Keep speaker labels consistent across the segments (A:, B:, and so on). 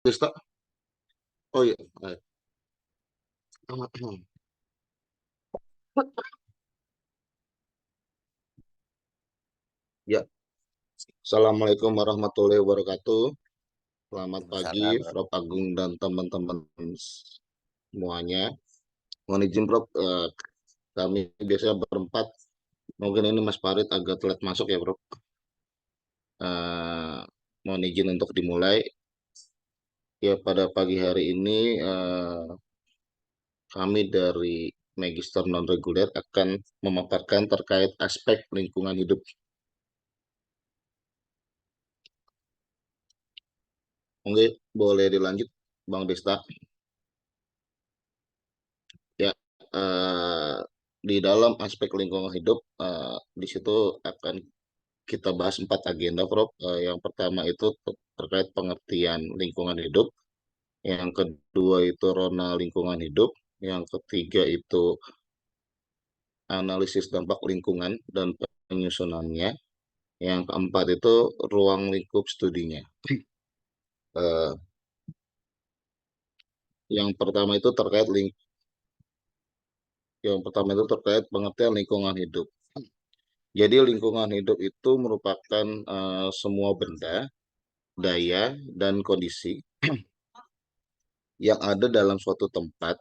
A: Desta. Oh iya. Ya, Assalamualaikum warahmatullahi wabarakatuh. Selamat pagi,
B: Waalaikumsalam,
A: Prof. Agung dan teman-teman semuanya. Mohon izin, Prof. Kami biasanya berempat. Mungkin ini Mas Farid agak telat masuk ya, Prof. Eh, Mohon izin untuk dimulai. Ya, pada pagi hari ini kami dari Magister Non-Reguler akan memaparkan terkait aspek lingkungan hidup. Mungkin boleh dilanjut, Bang Desta. Ya, eh, di dalam aspek lingkungan hidup, di situ akan kita bahas empat agenda, Prof. Yang pertama itu terkait pengertian lingkungan hidup, yang kedua itu rona lingkungan hidup, yang ketiga itu analisis dampak lingkungan dan penyusunannya, yang keempat itu ruang lingkup studinya. Eh, yang pertama itu terkait yang pertama itu terkait pengertian lingkungan hidup. Jadi lingkungan hidup itu merupakan semua benda, daya, dan kondisi yang ada dalam suatu tempat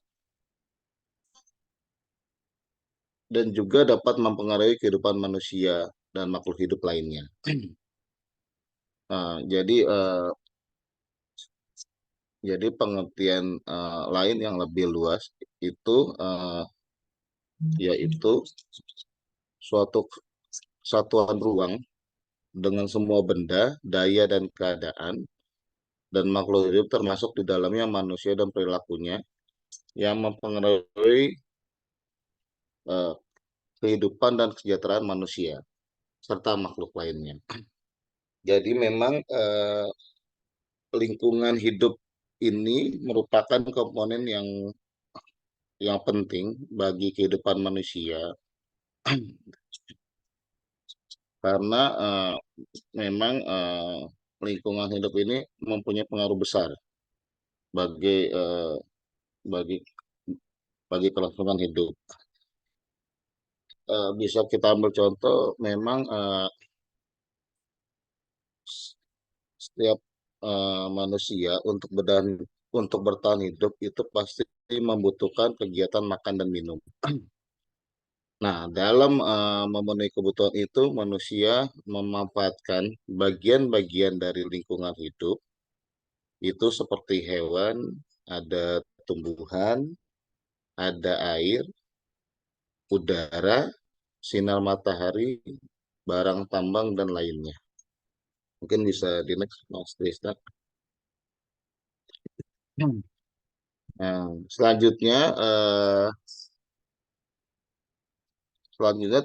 A: dan juga dapat mempengaruhi kehidupan manusia dan makhluk hidup lainnya. Jadi pengertian lain yang lebih luas itu yaitu suatu satuan ruang dengan semua benda, daya dan keadaan dan makhluk hidup termasuk di dalamnya manusia dan perilakunya yang mempengaruhi eh, kehidupan dan kesejahteraan manusia serta makhluk lainnya. Jadi memang lingkungan hidup ini merupakan komponen yang penting bagi kehidupan manusia karena memang lingkungan hidup ini mempunyai pengaruh besar bagi eh, bagi bagi kelangsungan hidup. Bisa kita ambil contoh, memang setiap manusia untuk bertahan hidup itu pasti membutuhkan kegiatan makan dan minum. Nah, dalam memenuhi kebutuhan itu, manusia memanfaatkan bagian-bagian dari lingkungan hidup, itu seperti hewan, ada tumbuhan, ada air, udara, sinar matahari, barang tambang, dan lainnya. Mungkin bisa di next, Mas Tristan. Nah, selanjutnya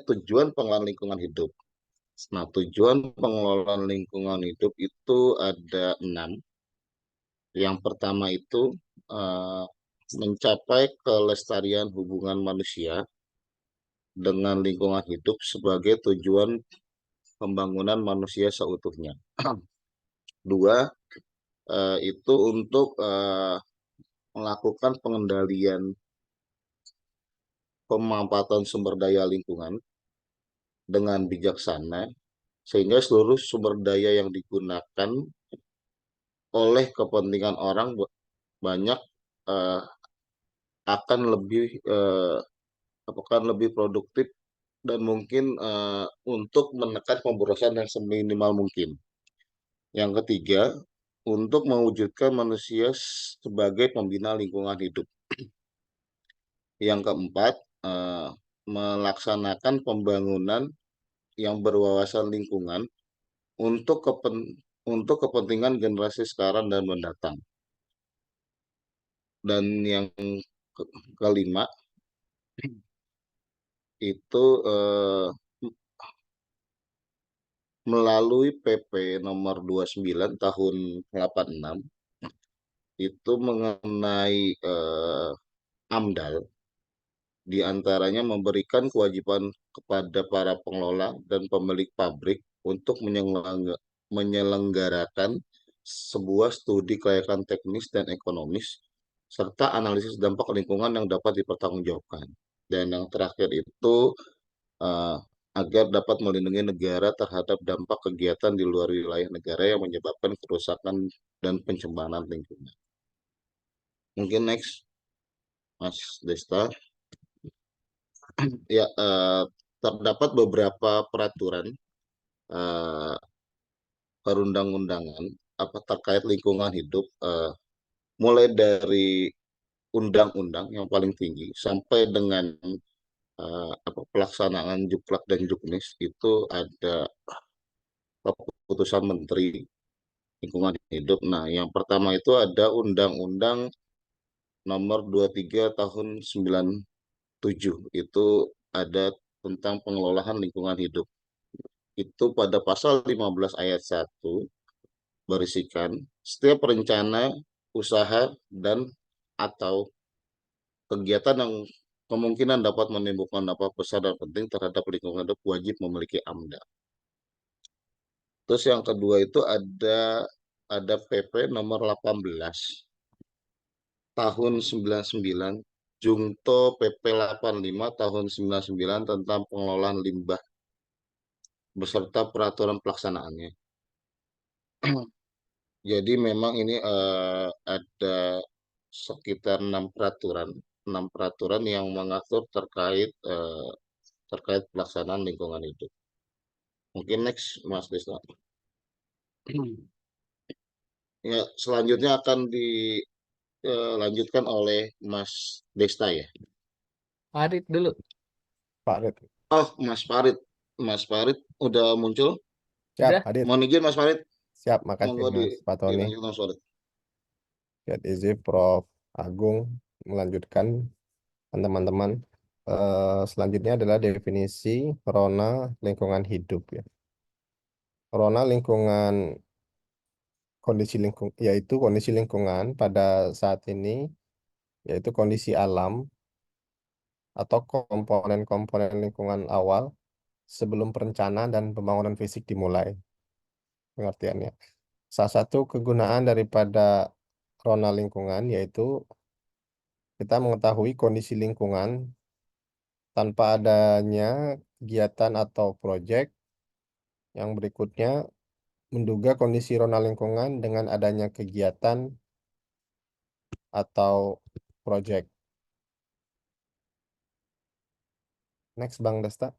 A: tujuan pengelolaan lingkungan hidup. Nah, tujuan pengelolaan lingkungan hidup itu ada 6. Yang pertama itu eh, mencapai kelestarian hubungan manusia dengan lingkungan hidup sebagai tujuan pembangunan manusia seutuhnya. Dua, itu untuk melakukan pengendalian pemanfaatan sumber daya lingkungan dengan bijaksana sehingga seluruh sumber daya yang digunakan oleh kepentingan orang banyak eh, akan lebih akan lebih produktif dan mungkin untuk menekan pemborosan yang seminimal mungkin. Yang ketiga, untuk mewujudkan manusia sebagai pembina lingkungan hidup. Yang keempat, eh, melaksanakan pembangunan yang berwawasan lingkungan untuk untuk kepentingan generasi sekarang dan mendatang. Dan yang kelima itu melalui PP nomor 29 tahun 86 itu mengenai AMDAL, di antaranya memberikan kewajiban kepada para pengelola dan pemilik pabrik untuk menyelenggarakan sebuah studi kelayakan teknis dan ekonomis, serta analisis dampak lingkungan yang dapat dipertanggungjawabkan. Dan yang terakhir itu eh, agar dapat melindungi negara terhadap dampak kegiatan di luar wilayah negara yang menyebabkan kerusakan dan pencemaran lingkungan. Mungkin next, Mas Desta. Ya, terdapat beberapa peraturan eh, perundang-undangan apa terkait lingkungan hidup, mulai dari undang-undang yang paling tinggi sampai dengan apa pelaksanaan Juklak dan Juknis itu ada keputusan Menteri Lingkungan Hidup. Nah, yang pertama itu ada Undang-Undang Nomor 23 Tahun 97. Itu ada tentang pengelolaan lingkungan hidup. Itu pada pasal 15 ayat 1 berisikan setiap rencana, usaha, dan atau kegiatan yang kemungkinan dapat menimbulkan dampak besar dan penting terhadap lingkungan hidup wajib memiliki AMDA. Terus yang kedua itu ada PP nomor 18 tahun 99, Jungto PP 85 tahun 99 tentang pengelolaan limbah beserta peraturan pelaksanaannya. Jadi memang ini ada sekitar enam peraturan yang mengatur terkait pelaksanaan lingkungan hidup. Mungkin next, Mas Desta. Ya, selanjutnya akan dilanjutkan oleh Mas Desta ya.
B: Farid dulu.
C: Pak Red.
A: Oh, Mas Farid. Mas Farid udah muncul.
C: Siap,
B: Udah.
C: hadir.
A: Mohon izin Mas Farid.
C: Siap, makasih
A: Monggo
C: Mas Pak Tony.
A: dilanjutkan Mas Farid.
C: Siap izin Prof. Agung melanjutkan teman-teman. Selanjutnya adalah definisi rona lingkungan hidup ya. Rona lingkungan yaitu kondisi lingkungan pada saat ini yaitu kondisi alam atau komponen-komponen lingkungan awal sebelum perencanaan dan pembangunan fisik dimulai. Pengertiannya. Salah satu kegunaan daripada rona lingkungan yaitu kita mengetahui kondisi lingkungan tanpa adanya kegiatan atau proyek. Yang berikutnya menduga kondisi rona lingkungan dengan adanya kegiatan atau proyek. Next, Bang Desta.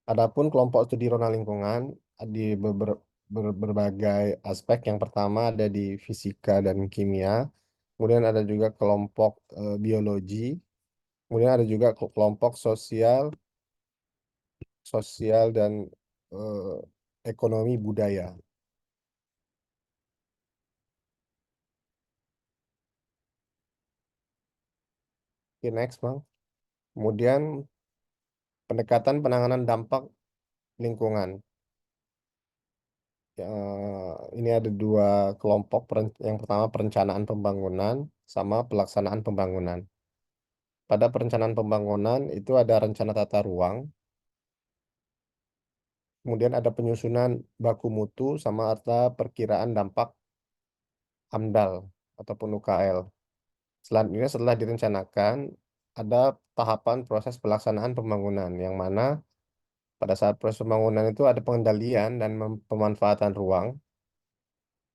C: Adapun kelompok studi rona lingkungan di berbagai aspek. Yang pertama ada di fisika dan kimia, kemudian ada juga kelompok biologi, kemudian ada juga kelompok sosial dan eh, ekonomi budaya. Oke, next, Bang. Kemudian pendekatan penanganan dampak lingkungan. Ini ada dua kelompok. Yang pertama perencanaan pembangunan sama pelaksanaan pembangunan. Pada perencanaan pembangunan itu ada rencana tata ruang, kemudian ada penyusunan baku mutu sama ada perkiraan dampak AMDAL ataupun UKL. Selanjutnya setelah direncanakan ada tahapan proses pelaksanaan pembangunan yang mana pada saat proses pembangunan itu ada pengendalian dan pemanfaatan ruang.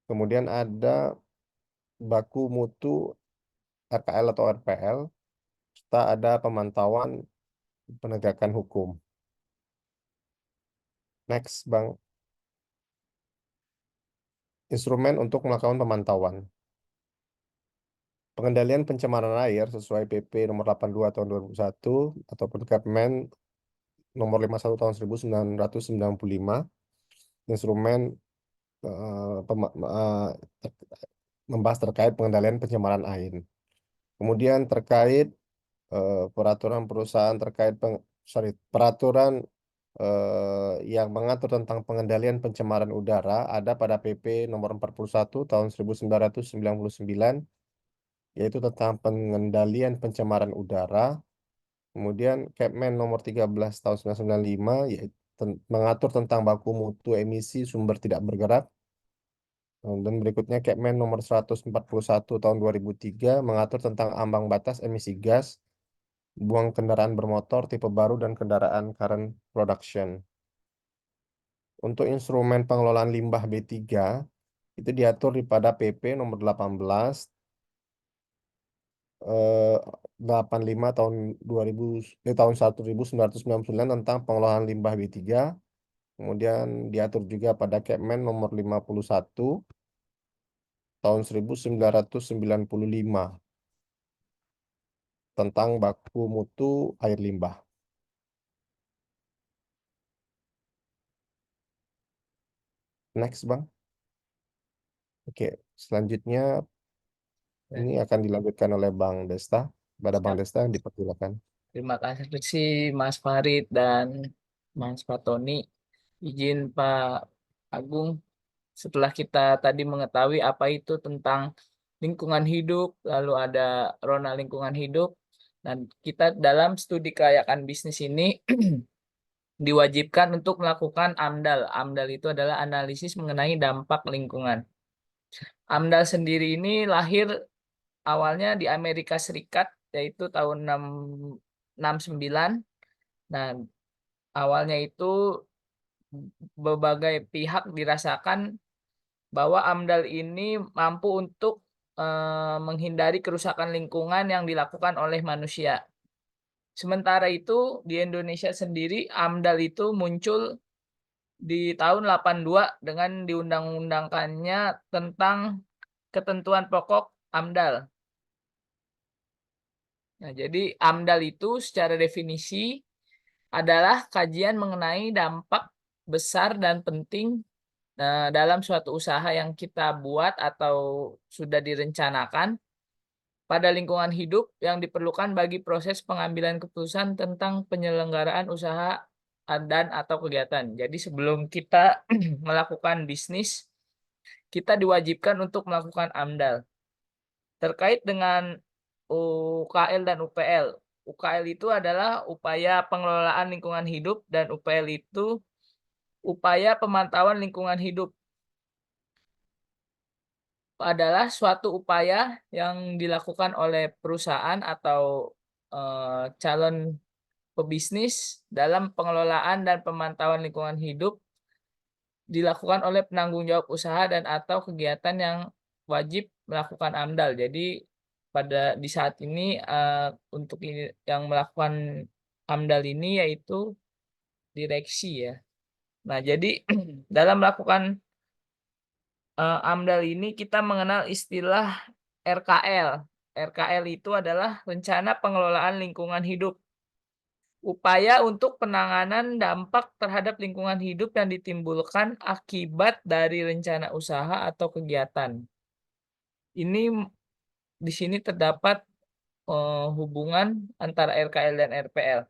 C: Kemudian ada baku mutu RKL atau RPL, serta ada pemantauan penegakan hukum. Next, Bang. Instrumen untuk melakukan pemantauan. Pengendalian pencemaran air sesuai PP nomor 82 tahun 2001 ataupun Kepmen nomor 51 tahun 1995. Instrumen membahas terkait pengendalian pencemaran air. Kemudian terkait peraturan perusahaan peraturan yang mengatur tentang pengendalian pencemaran udara ada pada PP nomor 41 tahun 1999, yaitu tentang pengendalian pencemaran udara. Kemudian Kepmen nomor 13 tahun 1995 mengatur tentang baku mutu emisi sumber tidak bergerak. Dan berikutnya Kepmen nomor 141 tahun 2003 mengatur tentang ambang batas emisi gas, buang kendaraan bermotor tipe baru dan kendaraan current production. Untuk instrumen pengelolaan limbah B3 itu diatur pada PP nomor 18 eh, 85 tahun 2000 tahun 1999 tentang pengelolaan limbah B3. Kemudian diatur juga pada Kepmen nomor 51 tahun 1995 tentang baku mutu air limbah. Next, Bang. Oke, selanjutnya ini akan dilanjutkan oleh Bang Desta. Pada Bang
B: Siap.
C: Desta yang dipersilakan.
B: Terima kasih Mas Farid dan Mas Fatoni. Izin Pak Agung, setelah kita tadi mengetahui apa itu tentang lingkungan hidup, lalu ada Rona lingkungan hidup, dan kita dalam studi kelayakan bisnis ini diwajibkan untuk melakukan AMDAL. AMDAL itu adalah analisis mengenai dampak lingkungan. AMDAL sendiri ini lahir awalnya di Amerika Serikat, yaitu tahun 69. Nah, awalnya itu berbagai pihak dirasakan bahwa AMDAL ini mampu untuk menghindari kerusakan lingkungan yang dilakukan oleh manusia. Sementara itu di Indonesia sendiri AMDAL itu muncul di tahun 82 dengan diundang-undangkannya tentang ketentuan pokok AMDAL. Nah, jadi AMDAL itu secara definisi adalah kajian mengenai dampak besar dan penting dalam suatu usaha yang kita buat atau sudah direncanakan pada lingkungan hidup yang diperlukan bagi proses pengambilan keputusan tentang penyelenggaraan usaha dan atau kegiatan. Jadi sebelum kita melakukan bisnis, kita diwajibkan untuk melakukan AMDAL. Terkait dengan UKL dan UPL. UKL itu adalah upaya pengelolaan lingkungan hidup dan UPL itu upaya pemantauan lingkungan hidup. Adalah suatu upaya yang dilakukan oleh perusahaan atau calon pebisnis dalam pengelolaan dan pemantauan lingkungan hidup dilakukan oleh penanggung jawab usaha dan atau kegiatan yang wajib melakukan AMDAL. Jadi di saat ini untuk yang melakukan AMDAL ini yaitu direksi ya. Nah, jadi dalam melakukan AMDAL ini kita mengenal istilah RKL. RKL itu adalah rencana pengelolaan lingkungan hidup. Upaya untuk penanganan dampak terhadap lingkungan hidup yang ditimbulkan akibat dari rencana usaha atau kegiatan. Ini di sini terdapat hubungan antara RKL dan RPL.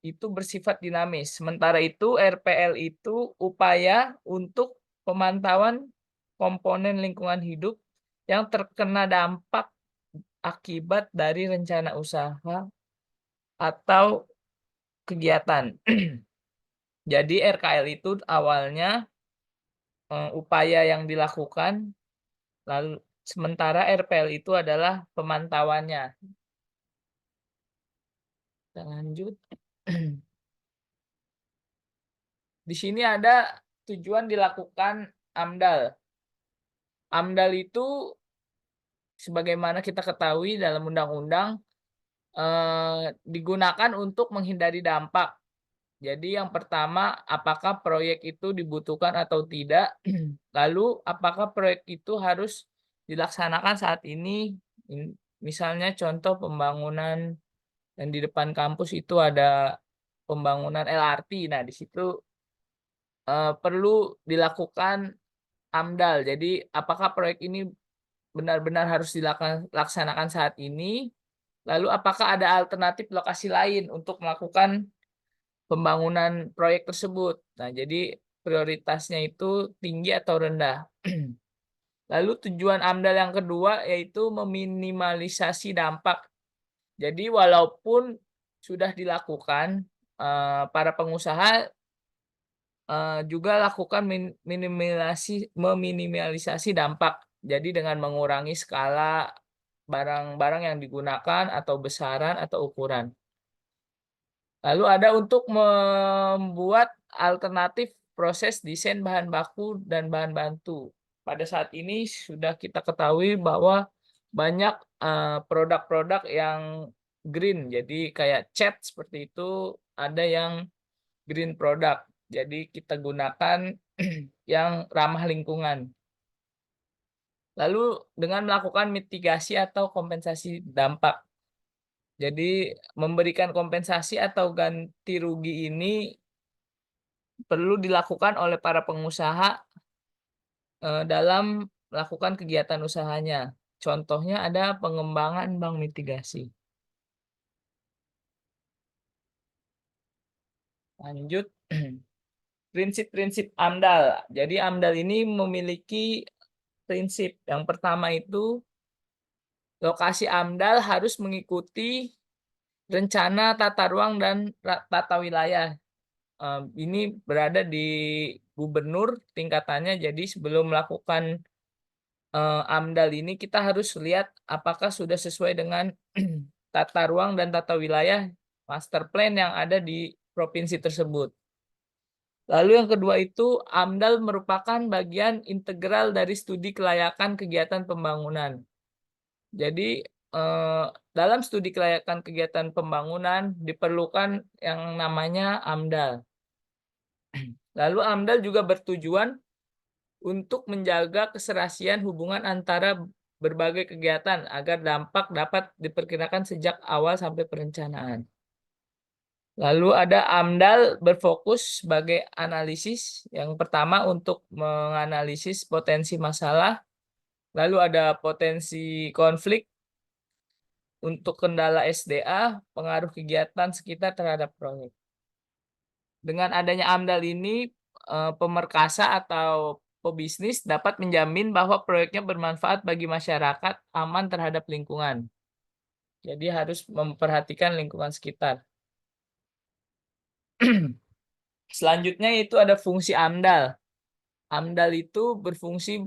B: Itu bersifat dinamis. Sementara itu RPL itu upaya untuk pemantauan komponen lingkungan hidup yang terkena dampak akibat dari rencana usaha atau kegiatan. Jadi RKL itu awalnya upaya yang dilakukan, lalu sementara RPL itu adalah pemantauannya. Kita lanjut. Di sini ada tujuan dilakukan AMDAL. AMDAL itu sebagaimana kita ketahui dalam undang-undang digunakan untuk menghindari dampak. Jadi yang pertama, apakah proyek itu dibutuhkan atau tidak? Lalu apakah proyek itu harus dilaksanakan saat ini? Misalnya contoh pembangunan yang di depan kampus itu ada pembangunan LRT. Nah, di situ perlu dilakukan AMDAL. Jadi apakah proyek ini benar-benar harus dilaksanakan saat ini? Lalu apakah ada alternatif lokasi lain untuk melakukan pembangunan proyek tersebut? Nah, jadi prioritasnya itu tinggi atau rendah. Lalu tujuan AMDAL yang kedua yaitu meminimalisasi dampak. Jadi walaupun sudah dilakukan, para pengusaha juga lakukan meminimalisasi dampak. Jadi dengan mengurangi skala barang-barang yang digunakan atau besaran atau ukuran. Lalu ada untuk membuat alternatif proses desain bahan baku dan bahan bantu. Pada saat ini sudah kita ketahui bahwa banyak produk-produk yang green, jadi kayak cat seperti itu, ada yang green product. Jadi kita gunakan yang ramah lingkungan. Lalu dengan melakukan mitigasi atau kompensasi dampak. Jadi memberikan kompensasi atau ganti rugi ini perlu dilakukan oleh para pengusaha dalam melakukan kegiatan usahanya. Contohnya ada pengembangan bank mitigasi. Lanjut, prinsip-prinsip AMDAL. Jadi AMDAL ini memiliki prinsip. Yang pertama itu lokasi AMDAL harus mengikuti rencana tata ruang dan tata wilayah. Ini berada di gubernur tingkatannya. Jadi sebelum melakukan AMDAL ini kita harus lihat apakah sudah sesuai dengan tata ruang dan tata wilayah master plan yang ada di provinsi tersebut. Lalu yang kedua itu AMDAL merupakan bagian integral dari studi kelayakan kegiatan pembangunan. Jadi dalam studi kelayakan kegiatan pembangunan diperlukan yang namanya AMDAL. Lalu AMDAL juga bertujuan untuk menjaga keserasian hubungan antara berbagai kegiatan agar dampak dapat diperkirakan sejak awal sampai perencanaan. Lalu ada AMDAL berfokus sebagai analisis. Yang pertama untuk menganalisis potensi masalah. Lalu ada potensi konflik untuk kendala SDA, pengaruh kegiatan sekitar terhadap proyek. Dengan adanya AMDAL ini, pemerkasa atau pebisnis dapat menjamin bahwa proyeknya bermanfaat bagi masyarakat, aman terhadap lingkungan. Jadi harus memperhatikan lingkungan sekitar. Selanjutnya itu ada fungsi AMDAL. AMDAL itu berfungsi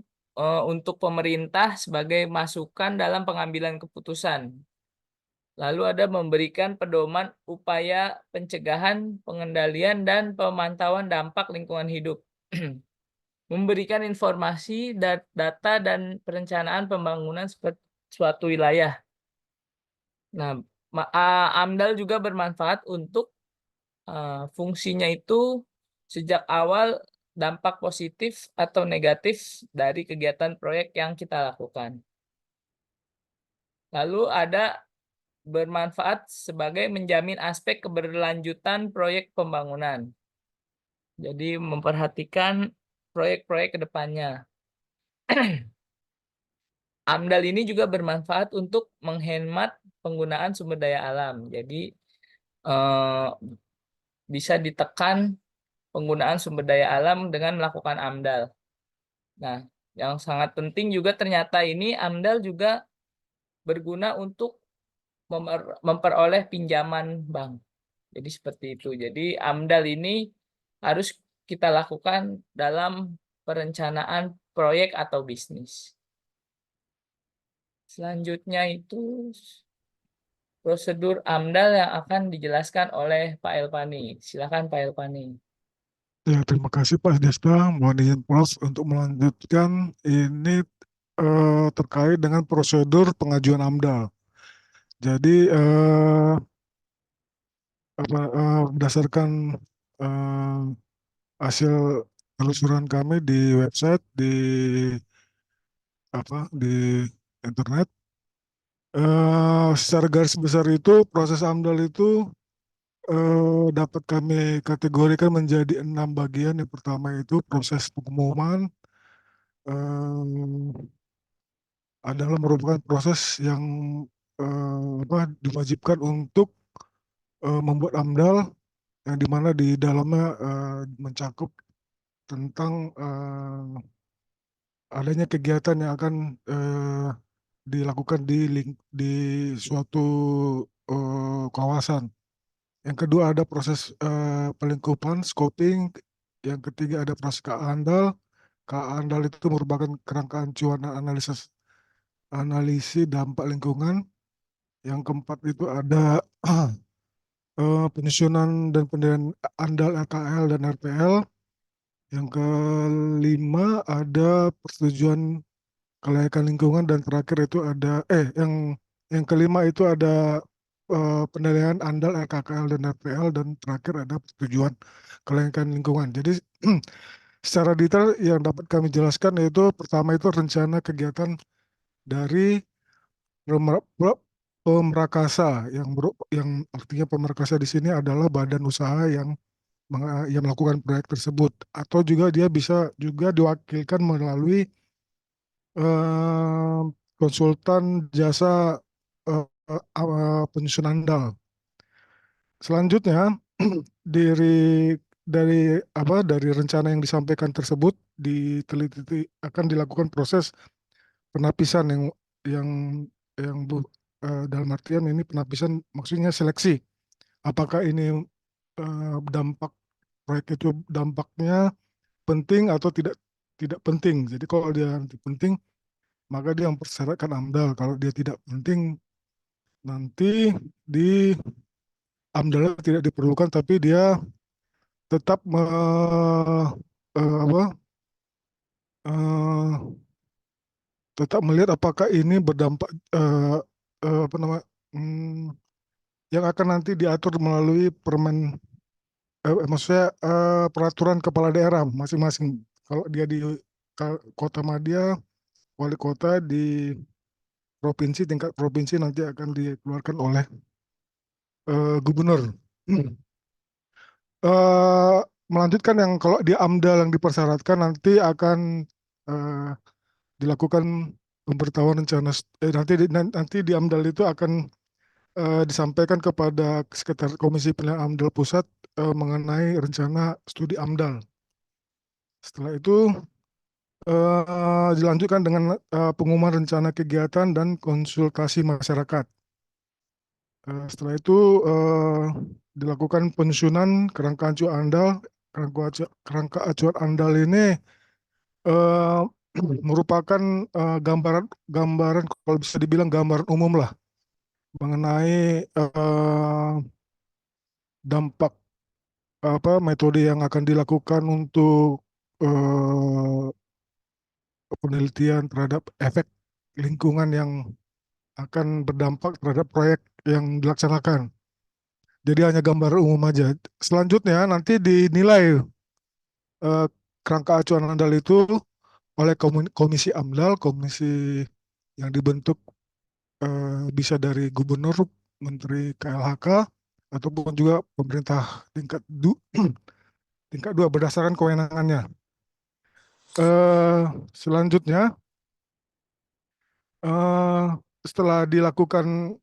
B: untuk pemerintah sebagai masukan dalam pengambilan keputusan. Lalu ada memberikan pedoman upaya pencegahan, pengendalian, dan pemantauan dampak lingkungan hidup. Memberikan informasi, data, dan perencanaan pembangunan seperti suatu wilayah. Nah, AMDAL juga bermanfaat untuk fungsinya itu sejak awal dampak positif atau negatif dari kegiatan proyek yang kita lakukan. Lalu ada bermanfaat sebagai menjamin aspek keberlanjutan proyek pembangunan. Jadi memperhatikan proyek-proyek ke depannya. AMDAL ini juga bermanfaat untuk menghemat penggunaan sumber daya alam. Jadi bisa ditekan penggunaan sumber daya alam dengan melakukan AMDAL. Nah, yang sangat penting juga ternyata ini AMDAL juga berguna untuk memperoleh pinjaman bank. Jadi seperti itu. Jadi AMDAL ini harus kita lakukan dalam perencanaan proyek atau bisnis. Selanjutnya itu prosedur AMDAL yang akan dijelaskan oleh Pak Elpani. Silakan Pak Elpani.
D: Ya, terima kasih Pak Desta. Mohon izin Prof untuk melanjutkan ini terkait dengan prosedur pengajuan AMDAL. Jadi berdasarkan hasil telusuran kami di website di internet, secara garis besar itu proses AMDAL itu dapat kami kategorikan menjadi 6 bagian. Yang pertama itu proses pengumuman, adalah merupakan proses yang diwajibkan untuk membuat AMDAL yang dimana di dalamnya mencakup tentang adanya kegiatan yang akan dilakukan di suatu kawasan. Yang kedua ada proses pelingkupan, scoping, yang ketiga ada proses KA andal. KA andal itu merupakan kerangka acuan dan analisis dampak lingkungan. Yang keempat itu ada penyusunan dan pendirian andal RKL dan RPL. Yang kelima ada persetujuan kelayakan lingkungan, dan terakhir itu ada yang kelima itu ada penilaian andal RKKL dan RPL, dan terakhir ada persetujuan kelayakan lingkungan. Jadi secara detail yang dapat kami jelaskan yaitu pertama itu rencana kegiatan dari Pemrakasa, yang artinya Pemrakasa di sini adalah badan usaha yang melakukan proyek tersebut, atau juga dia bisa juga diwakilkan melalui eh, konsultan jasa penyusunan andal. Selanjutnya dari rencana yang disampaikan tersebut diteliti, akan dilakukan proses penapisan yang dalam artian ini penapisan maksudnya seleksi. Apakah ini dampak proyek itu dampaknya penting atau tidak tidak penting. Jadi kalau dia nanti penting, maka dia mempersyaratkan AMDAL. Kalau dia tidak penting, nanti di AMDAL tidak diperlukan, tapi dia tetap apa, eh, tetap melihat apakah ini berdampak apa nama yang akan nanti diatur melalui maksudnya peraturan kepala daerah masing-masing. Kalau dia di Kota Madia, wali kota, di tingkat provinsi nanti akan dikeluarkan oleh gubernur. Eh, Melanjutkan yang kalau di AMDAL yang dipersyaratkan nanti akan eh, dilakukan pemberitahuan rencana nanti di AMDAL itu akan disampaikan kepada Sekretaris Komisi Pemilihan AMDAL Pusat mengenai rencana studi AMDAL. Setelah itu dilanjutkan dengan pengumuman rencana kegiatan dan konsultasi masyarakat. Setelah itu dilakukan penyusunan kerangka acuan andal. Kerangka acuan andal ini eh, merupakan gambaran kalau bisa dibilang gambaran umum lah mengenai dampak apa metode yang akan dilakukan untuk eh, penelitian terhadap efek lingkungan yang akan berdampak terhadap proyek yang dilaksanakan. Jadi hanya gambar umum aja. Selanjutnya nanti dinilai eh, kerangka acuan andal itu oleh komisi AMDAL, komisi yang dibentuk bisa dari gubernur, menteri KLHK, ataupun juga pemerintah tingkat dua berdasarkan kewenangannya. Selanjutnya eh, setelah dilakukan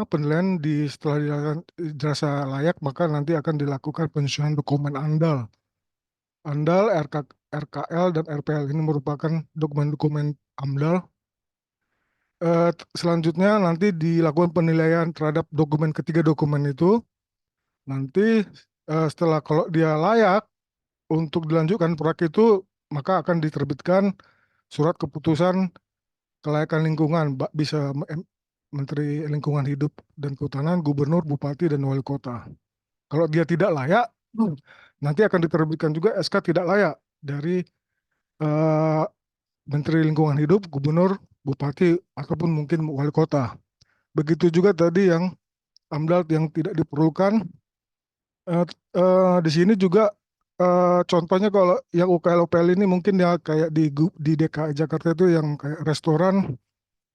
D: penilaian setelah dilakukan dirasa layak, maka nanti akan dilakukan penyusunan dokumen AMDAL. AMDAL, RKL, dan RPL ini merupakan dokumen-dokumen AMDAL. Selanjutnya nanti dilakukan penilaian terhadap ketiga dokumen itu. Nanti setelah kalau dia layak untuk dilanjutkan proyek itu, maka akan diterbitkan surat keputusan kelayakan lingkungan, bisa Menteri Lingkungan Hidup dan Kehutanan, Gubernur, Bupati, dan Wali Kota. Kalau dia tidak layak, nanti akan diterbitkan juga SK tidak layak dari eh, Menteri Lingkungan Hidup, Gubernur, Bupati, ataupun mungkin Wali Kota. Begitu juga tadi yang AMDAL yang tidak diperlukan. Di sini juga contohnya kalau yang UKL-UKL ini mungkin ya kayak di DKI Jakarta itu yang kayak restoran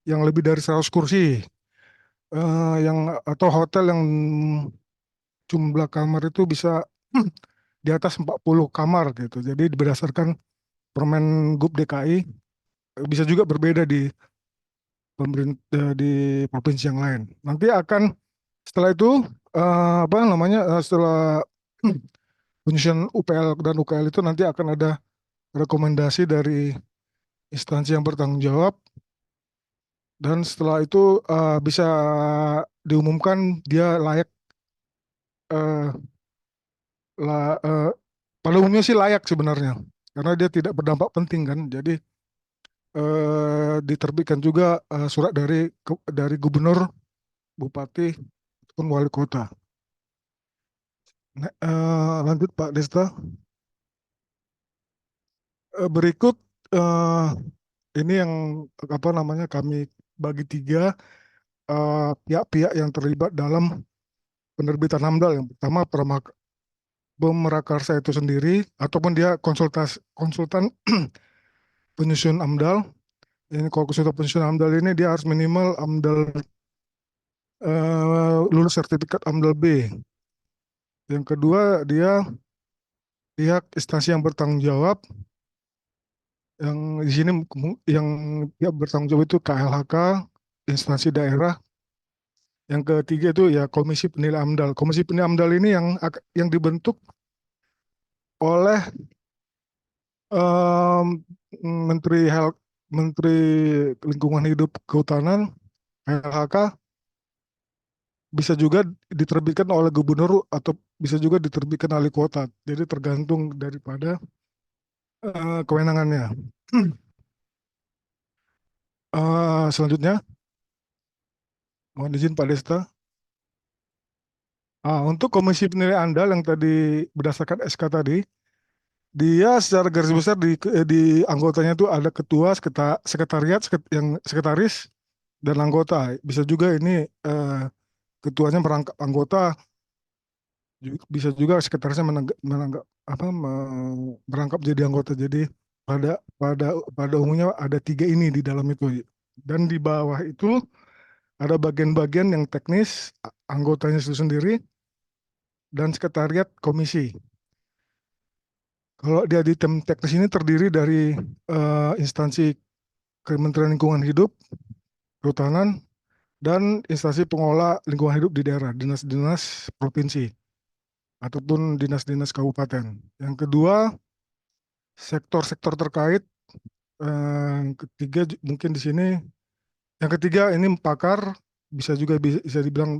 D: yang lebih dari 100 kursi, atau hotel yang jumlah kamar itu bisa di atas 40 kamar gitu. Jadi berdasarkan Permen Gub DKI bisa juga berbeda di pemerintah di provinsi yang lain. Nanti akan setelah itu apa namanya setelah penyusunan UPL dan UKL itu nanti akan ada rekomendasi dari instansi yang bertanggung jawab, dan setelah itu bisa diumumkan dia layak eh, la- eh, pada umumnya sih layak sebenarnya, karena dia tidak berdampak penting kan. Jadi diterbitkan juga surat dari gubernur, bupati, ataupun wali kota. Nah, lanjut Pak Desta. Berikut eh, ini yang apa namanya kami bagi tiga pihak-pihak yang terlibat dalam penerbitan AMDAL. Yang pertama Pemerakarsa itu sendiri ataupun dia konsultan penyusun AMDAL. Ini kalau konsultan penyusun AMDAL ini dia harus minimal AMDAL lulus sertifikat AMDAL B. Yang kedua dia pihak instansi yang bertanggung jawab, yang di sini yang pihak bertanggung jawab itu KLHK, instansi daerah. Yang ketiga itu ya Komisi Penilai AMDAL. Komisi Penilai AMDAL ini yang dibentuk oleh em, Menteri Lingkungan Hidup Kehutanan, KLHK, bisa juga diterbitkan oleh gubernur atau bisa juga diterbitkan wali kota. Jadi tergantung daripada kewenangannya. Selanjutnya, mohon izin Pak Desta. Untuk Komisi Penilai AMDAL yang tadi berdasarkan SK tadi, dia secara garis besar di anggotanya itu ada ketua, sekretariat, yang sekretaris, dan anggota. Bisa juga ini ketuanya merangkap anggota, bisa juga sekretarisnya merangkap jadi anggota. Jadi pada pada pada umumnya ada tiga ini di dalam itu. Dan di bawah itu ada bagian-bagian yang teknis, anggotanya itu sendiri, dan sekretariat komisi. Kalau dia di tim teknis ini terdiri dari instansi Kementerian Lingkungan Hidup, Kehutanan, dan instansi pengelola lingkungan hidup di daerah, dinas-dinas provinsi, ataupun dinas-dinas kabupaten. Yang kedua, sektor-sektor terkait. Yang ketiga mungkin di sini, yang ketiga ini pakar, bisa juga bisa dibilang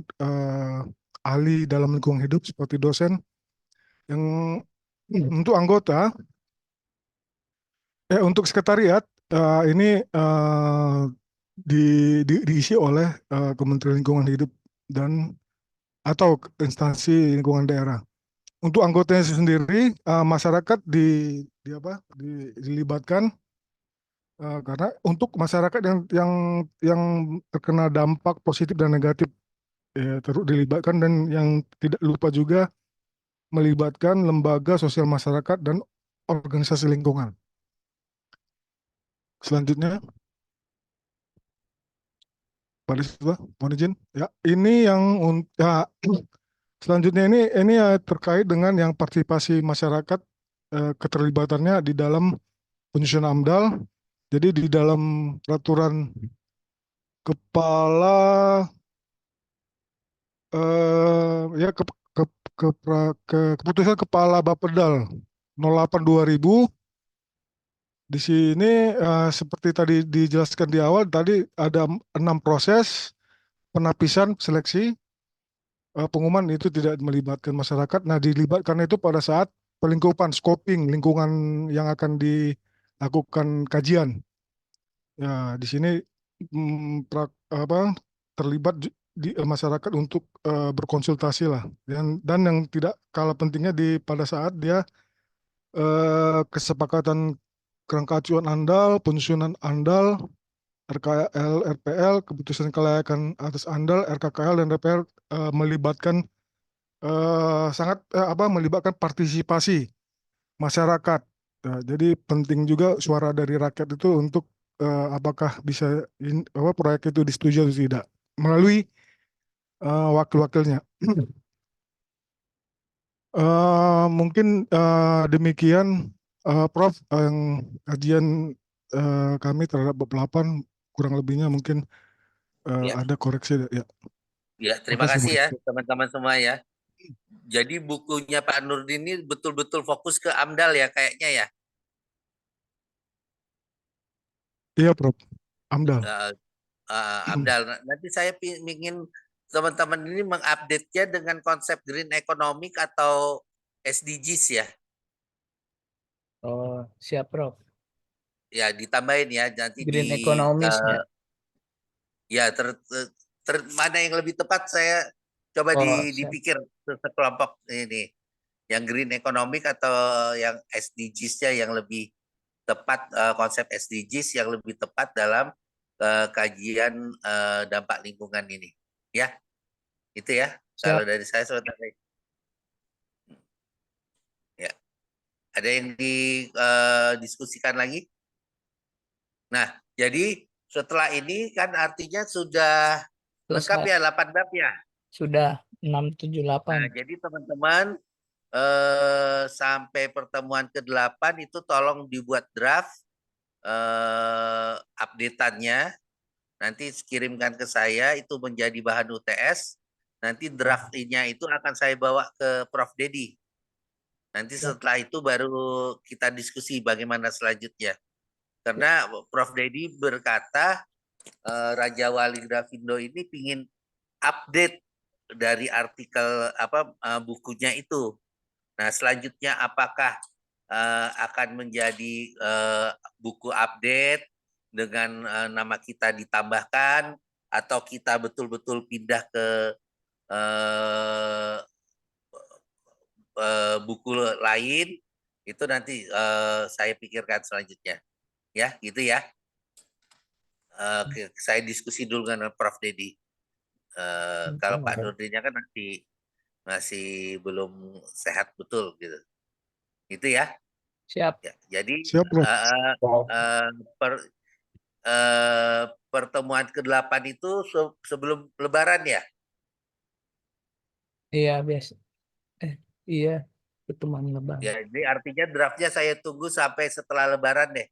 D: ahli dalam lingkungan hidup seperti dosen. Yang untuk anggota, untuk sekretariat ini diisi oleh Kementerian Lingkungan Hidup dan atau instansi lingkungan daerah. Untuk anggotanya sendiri, masyarakat dilibatkan karena untuk masyarakat yang terkena dampak positif dan negatif terus dilibatkan, dan yang tidak lupa juga melibatkan lembaga sosial masyarakat dan organisasi lingkungan. Selanjutnya, Pak Risma, mohon izin. Ya, ini yang selanjutnya ini terkait dengan yang partisipasi masyarakat, keterlibatannya di dalam penyusunan AMDAL. Jadi di dalam peraturan kepala ya keputusan Kepala Bapedal 08/2000, di sini seperti tadi dijelaskan di awal, tadi ada 6 proses penapisan seleksi. Pengumuman itu tidak melibatkan masyarakat. Nah, dilibatkan itu pada saat pelingkupan, scoping lingkungan yang akan dilakukan kajian. Ya, di sini terlibat di masyarakat untuk berkonsultasi lah. Dan yang tidak kalah pentingnya pada saat dia kesepakatan kerangka acuan AMDAL, penyusunan AMDAL, RKL, RPL, keputusan kelayakan atas AMDAL, RKKL, dan RPL melibatkan melibatkan partisipasi masyarakat. Nah, jadi penting juga suara dari rakyat itu untuk apakah bisa proyek itu disetujui atau tidak melalui wakil-wakilnya. Mungkin demikian, Prof, yang kajian kami terhadap bab 8, kurang lebihnya mungkin
E: Ya.
D: ada koreksi ya.
E: Ya, terima kasih ya
D: Bu.
E: teman-teman semua ya. Jadi bukunya Pak Nurdin ini betul-betul fokus ke AMDAL ya kayaknya ya.
D: Iya, Prof. AMDAL.
E: AMDAL. Nanti saya ingin teman-teman ini mengupdate-nya dengan konsep green economic atau SDGs ya.
B: Oh, siap, Prof.
E: Ya, ditambahin ya nanti
B: Green
E: di
B: economies ya.
E: ya mana yang lebih tepat saya coba
B: Oh, siap.
E: dipikir sekelompok ini yang green economic atau yang SDGs-nya yang lebih tepat, konsep SDGs yang lebih tepat dalam kajian dampak lingkungan ini ya, itu ya
B: Siap.
E: kalau dari saya sebenarnya. Ya, ada yang didiskusikan lagi? Nah, jadi setelah ini kan artinya sudah lengkap
B: Selesai.
E: ya 8 bab ya.
B: Sudah
E: Nah,
B: 678.
E: jadi teman-teman sampai pertemuan ke-8 itu tolong dibuat draft update-annya. Nanti kirimkan ke saya, itu menjadi bahan UTS. Nanti draft-nya itu akan saya bawa ke Prof. Dedi. Nanti setelah itu baru kita diskusi bagaimana selanjutnya. Karena Prof. Dedi berkata Raja Wali Grafindo ini ingin update dari artikel bukunya itu. Nah, selanjutnya apakah akan menjadi buku update dengan nama kita ditambahkan atau kita betul-betul pindah ke buku lain, itu nanti saya pikirkan selanjutnya. Ya, gitu ya. Saya diskusi dulu dengan Prof. Dedi. Kalau Pak Nurdinnya kan masih belum sehat betul gitu. Itu ya.
B: Siap.
E: Ya, jadi
D: Siap, Prof.
E: pertemuan ke-8 itu sebelum Lebaran ya?
B: Iya, biasa. Iya, pertemuan Lebaran.
E: Ya, ini artinya draftnya saya tunggu sampai setelah Lebaran deh.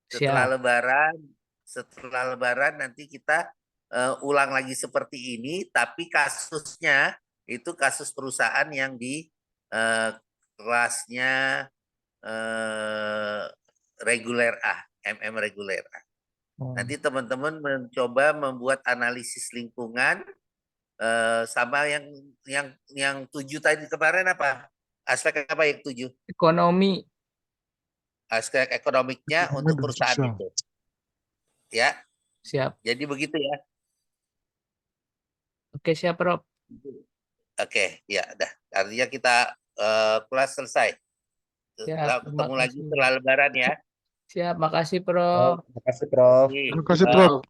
E: Setelah
B: Siap.
E: Lebaran nanti kita ulang lagi seperti ini, tapi kasusnya itu kasus perusahaan yang di kelasnya reguler A, MM reguler A. Nanti teman-teman mencoba membuat analisis lingkungan sama yang 7 tadi kemarin apa? Aspek apa yang 7?
B: Ekonomi.
E: Aspek ekonomiknya
D: Ekonomi
E: untuk
D: dan
E: perusahaan
D: sosial.
E: itu. Ya.
B: Siap.
E: Jadi begitu ya.
B: Oke, siap, Prof.
E: Oke, ya udah. Artinya kita kelas selesai.
B: Siap, terima
E: Ketemu lagi
B: kasih.
E: setelah Lebaran ya.
B: Siap, makasih, Prof.
C: Terima kasih, Prof.
D: Terima kasih, Prof.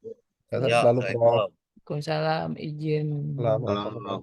C: Sehat
E: Yo,
C: selalu, Prof.
E: Assalamualaikum.
B: Waalaikumsalam, izin.
C: Selamat
A: Salam.